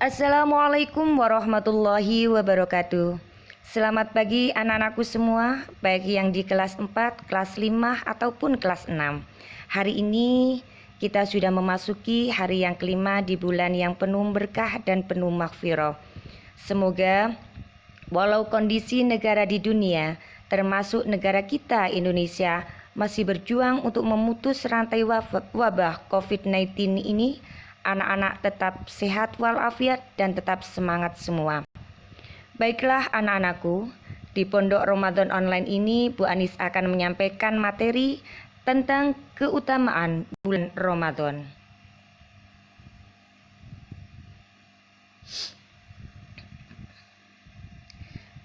Assalamualaikum warahmatullahi wabarakatuh. Selamat pagi anak-anakku semua, baik yang di kelas 4, kelas 5 ataupun kelas 6. Hari ini kita sudah memasuki hari yang kelima di bulan yang penuh berkah dan penuh maghfirah. Semoga walau kondisi negara di dunia, termasuk negara kita Indonesia, masih berjuang untuk memutus rantai wabah COVID-19 ini, anak-anak tetap sehat walafiat dan tetap semangat semua. Baiklah anak-anakku, di Pondok Ramadan Online ini Bu Anis akan menyampaikan materi tentang keutamaan bulan Ramadan.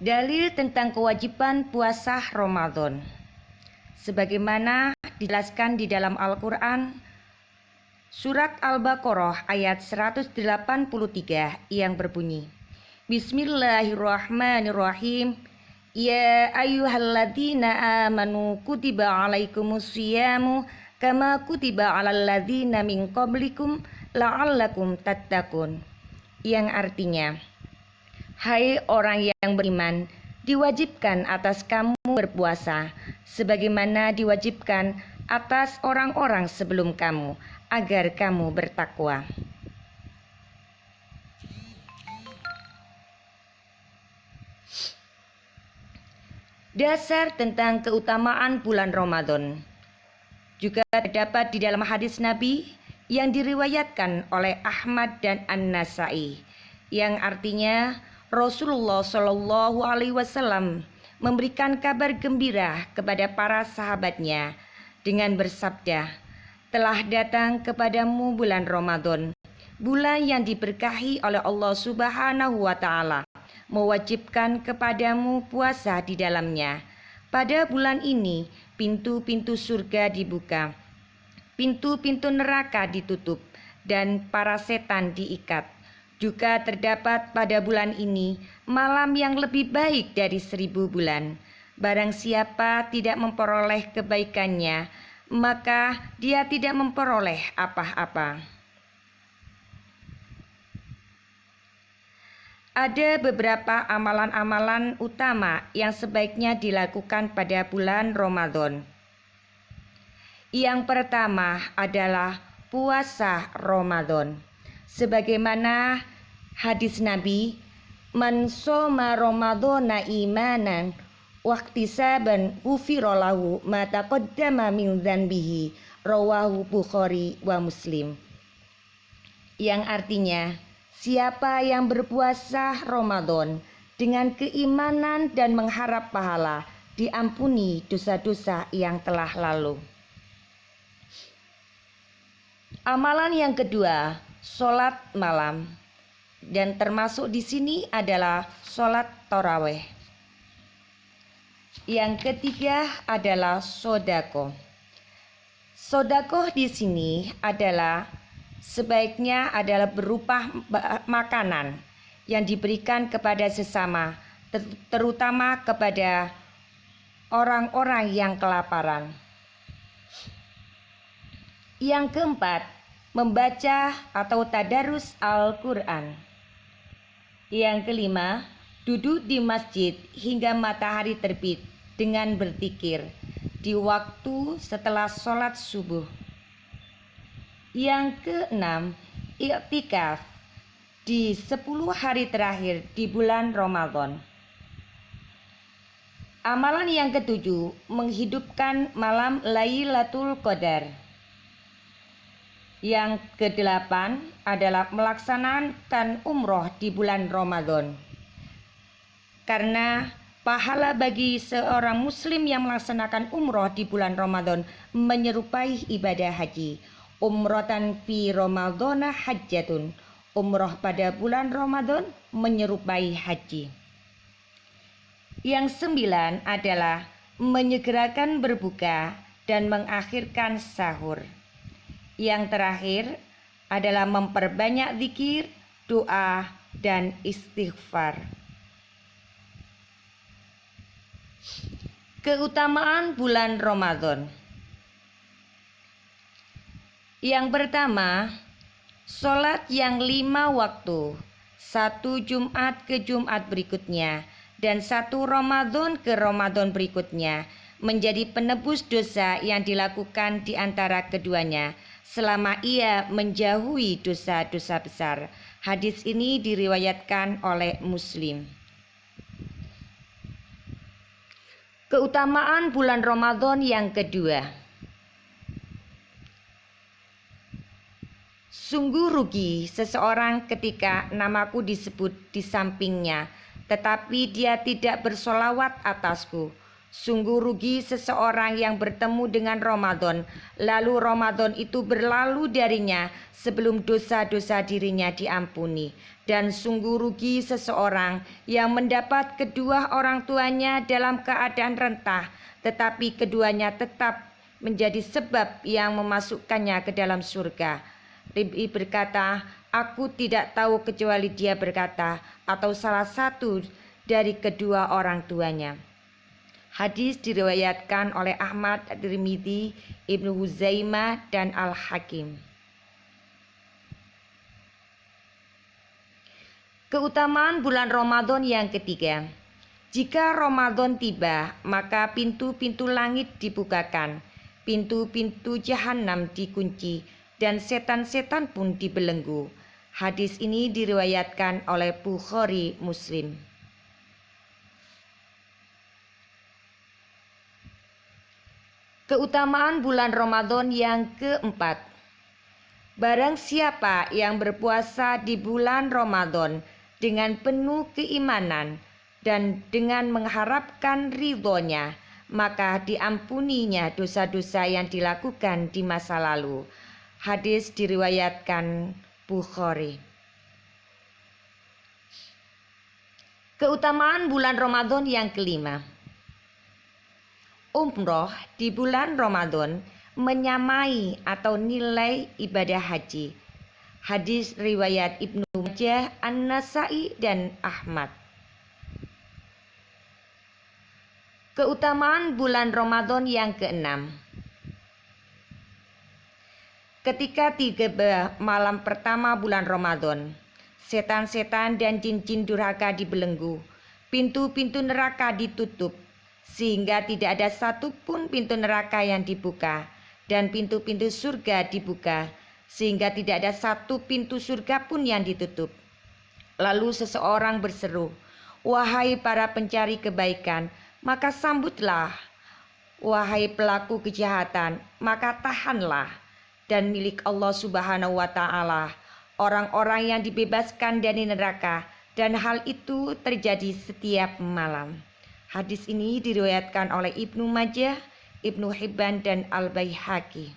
Dalil tentang kewajiban puasa Ramadan. Sebagaimana dijelaskan di dalam Al-Quran, Surat Al-Baqarah ayat 183 yang berbunyi, Bismillahirrahmanirrahim. Ya ayyuhalladzina amanu kutiba alaikumusyiyamu kama kutiba alal ladzina min qablikum la'allakum tattaqun. Yang artinya, hai orang yang beriman, diwajibkan atas kamu berpuasa sebagaimana diwajibkan atas orang-orang sebelum kamu, agar kamu bertakwa. Dasar tentang keutamaan bulan Ramadan juga terdapat di dalam hadis Nabi yang diriwayatkan oleh Ahmad dan An-Nasai, yang artinya Rasulullah Shallallahu Alaihi Wasallam memberikan kabar gembira kepada para sahabatnya dengan bersabda, telah datang kepadamu bulan Ramadan, bulan yang diberkahi oleh Allah Subhanahu wa Ta'ala, mewajibkan kepadamu puasa di dalamnya. Pada bulan ini, pintu-pintu surga dibuka, pintu-pintu neraka ditutup, dan para setan diikat. Juga terdapat pada bulan ini malam yang lebih baik dari 1000 bulan. Barang siapa tidak memperoleh kebaikannya, maka dia tidak memperoleh apa-apa. Ada beberapa amalan-amalan utama yang sebaiknya dilakukan pada bulan Ramadan. Yang pertama adalah puasa Ramadan. Sebagaimana hadis Nabi, man shoma ramadhana imanan wahtisaban ghufira lahu ma taqaddama min dzanbihi, rawahu Bukhari wa Muslim. Yang artinya, siapa yang berpuasa Ramadan dengan keimanan dan mengharap pahala, diampuni dosa-dosa yang telah lalu. Amalan yang kedua, sholat malam, dan termasuk di sini adalah sholat tarawih. Yang ketiga adalah sodako. Sodako di sini adalah sebaiknya adalah berupa makanan yang diberikan kepada sesama, terutama kepada orang-orang yang kelaparan. Yang keempat, membaca atau tadarus Al-Quran. Yang kelima, duduk di masjid hingga matahari terbit dengan berzikir di waktu setelah sholat subuh. Yang keenam, i'tikaf di 10 hari terakhir di bulan Ramadan. Amalan yang ketujuh, menghidupkan malam Lailatul Qadar. Yang kedelapan adalah melaksanakan umroh di bulan Ramadan. Karena pahala bagi seorang muslim yang melaksanakan umroh di bulan Ramadan menyerupai ibadah haji. Umrotan fi Ramadhana hajjatun. Umroh pada bulan Ramadan menyerupai haji. Yang 9 adalah menyegerakan berbuka dan mengakhirkan sahur. Yang terakhir adalah memperbanyak zikir, doa, dan istighfar. Keutamaan bulan Ramadan. Yang pertama, sholat yang 5 waktu satu Jumat ke Jumat berikutnya, dan satu Ramadan ke Ramadan berikutnya, menjadi penebus dosa yang dilakukan di antara keduanya, selama ia menjauhi dosa-dosa besar. Hadis ini diriwayatkan oleh Muslim. Keutamaan bulan Ramadan yang kedua. Sungguh rugi seseorang ketika namaku disebut di sampingnya, tetapi dia tidak bersolawat atasku. Sungguh rugi seseorang yang bertemu dengan Ramadan, lalu Ramadan itu berlalu darinya sebelum dosa-dosa dirinya diampuni. Dan sungguh rugi seseorang yang mendapat kedua orang tuanya dalam keadaan rentah, tetapi keduanya tetap menjadi sebab yang memasukkannya ke dalam surga. Rib'i berkata, aku tidak tahu kecuali dia berkata, atau salah satu dari kedua orang tuanya. Hadis diriwayatkan oleh Ahmad, At-Tirmidzi, Ibnu Huzaimah, dan Al-Hakim. Keutamaan bulan Ramadan yang ketiga. Jika Ramadan tiba, maka pintu-pintu langit dibukakan, pintu-pintu jahanam dikunci, dan setan-setan pun dibelenggu. Hadis ini diriwayatkan oleh Bukhari Muslim. Keutamaan bulan Ramadan yang keempat. Barang siapa yang berpuasa di bulan Ramadan dengan penuh keimanan dan dengan mengharapkan ridhonya, maka diampuninya dosa-dosa yang dilakukan di masa lalu. Hadis diriwayatkan Bukhari. Keutamaan bulan Ramadan yang kelima. Umroh di bulan Ramadan menyamai atau nilai ibadah haji. Hadis riwayat Ibnu Majah, An-Nasa'i, dan Ahmad. Keutamaan bulan Ramadan yang keenam. Ketika tiba malam pertama bulan Ramadan, setan-setan dan jin-jin durhaka dibelenggu, pintu-pintu neraka ditutup, sehingga tidak ada satupun pintu neraka yang dibuka, dan pintu-pintu surga dibuka, sehingga tidak ada satu pintu surga pun yang ditutup. Lalu seseorang berseru, wahai para pencari kebaikan, maka sambutlah. Wahai pelaku kejahatan, maka tahanlah. Dan milik Allah Subhanahu wa Ta'ala orang-orang yang dibebaskan dari neraka, dan hal itu terjadi setiap malam. Hadis ini diriwayatkan oleh Ibnu Majah, Ibnu Hibban, dan Al-Baihaqi.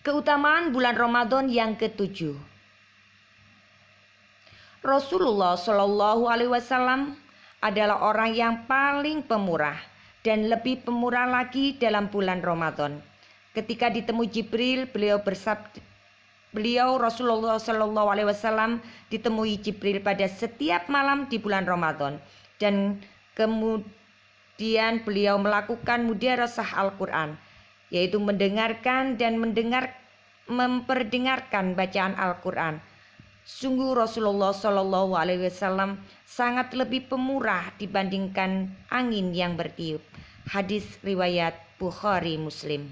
Keutamaan bulan Ramadan yang ketujuh. Rasulullah Shallallahu Alaihi Wasallam adalah orang yang paling pemurah dan lebih pemurah lagi dalam bulan Ramadan. Ketika ditemui Jibril, beliau Rasulullah Shallallahu Alaihi Wasallam ditemui Jibril pada setiap malam di bulan Ramadan, dan kemudian beliau melakukan mudarasah Al-Quran, yaitu mendengarkan dan memperdengarkan bacaan Al-Quran. Sungguh Rasulullah Shallallahu Alaihi Wasallam sangat lebih pemurah dibandingkan angin yang bertiup. Hadis riwayat Bukhari Muslim.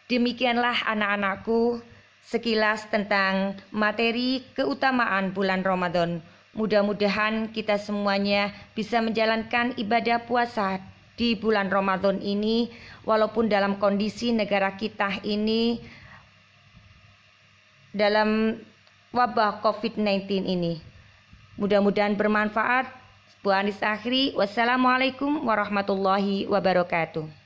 Demikianlah anak-anakku sekilas tentang materi keutamaan bulan Ramadan. Mudah-mudahan kita semuanya bisa menjalankan ibadah puasa di bulan Ramadan ini, walaupun dalam kondisi negara kita ini dalam wabah COVID-19 ini. Mudah-mudahan bermanfaat. Bu Anis akhiri. Wassalamualaikum warahmatullahi wabarakatuh.